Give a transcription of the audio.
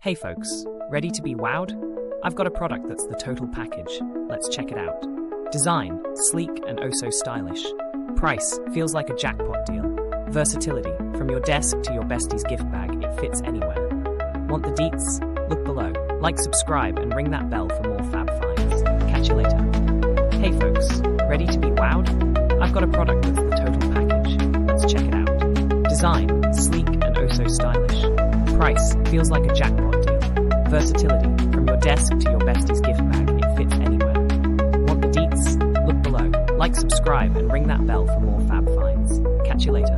Hey folks, ready to be wowed? I've got a product that's the total package. Let's check it out. Design, sleek and oh so stylish. Price, feels like a jackpot deal. Versatility, from your desk to your bestie's gift bag, it fits anywhere. Want the deets? Look below. Like, subscribe, and ring that bell for more fab finds. Catch you later. Hey folks, ready to be wowed? I've got a product that's the total package. Let's check it out. Design, sleek and oh so stylish. Price, feels like a jackpot deal. Versatility, from your desk to your bestie's gift bag, it fits anywhere. Want the deets? Look below. Like, subscribe, and ring that bell for more fab finds. Catch you later.